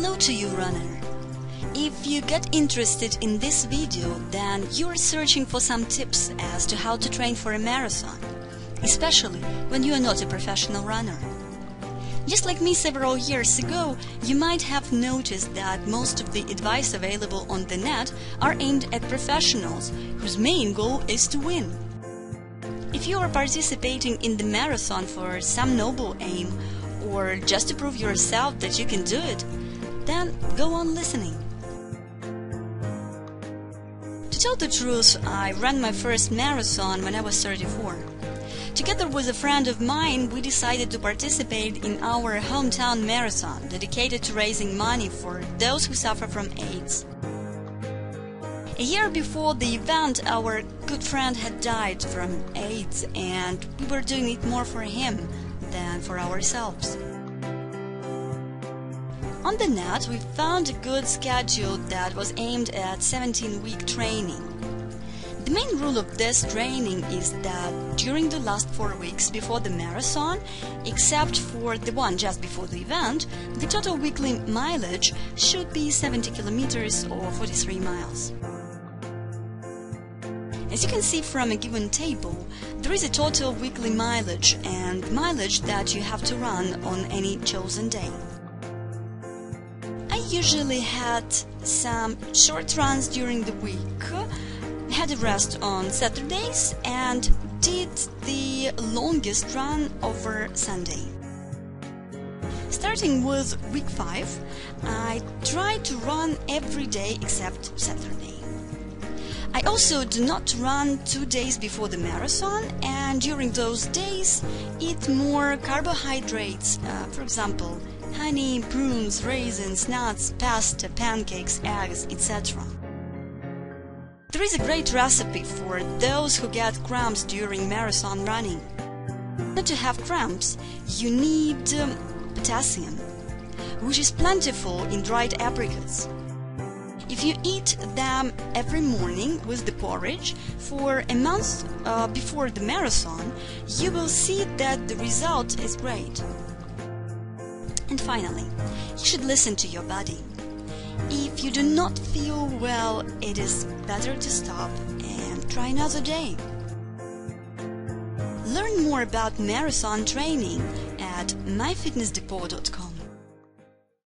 Hello to you, runner! If you get interested in this video, then you're searching for some tips as to how to train for a marathon, especially when you are not a professional runner. Just like me several years ago, you might have noticed that most of the advice available on the net are aimed at professionals whose main goal is to win. If you are participating in the marathon for some noble aim, or just to prove yourself that you can do it, then go on listening. To tell the truth, I ran my first marathon when I was 34. Together with a friend of mine, we decided to participate in our hometown marathon, dedicated to raising money for those who suffer from AIDS. A year before the event, our good friend had died from AIDS, and we were doing it more for him than for ourselves. On the net, we found a good schedule that was aimed at 17-week training. The main rule of this training is that during the last 4 weeks before the marathon, except for the one just before the event, the total weekly mileage should be 70 kilometers or 43 miles. As you can see from a given table, there is a total weekly mileage and mileage that you have to run on any chosen day. I usually had some short runs during the week, had a rest on Saturdays, and did the longest run over Sunday. Starting with week 5, I tried to run every day except Saturday. I also do not run 2 days before the marathon, and during those days eat more carbohydrates, for example, honey, prunes, raisins, nuts, pasta, pancakes, eggs, etc. There is a great recipe for those who get cramps during marathon running. Not to have cramps, you need potassium, which is plentiful in dried apricots. If you eat them every morning with the porridge for a month before the marathon, you will see that the result is great. And finally, you should listen to your body. If you do not feel well, it is better to stop and try another day. Learn more about marathon training at myfitnessdepot.com.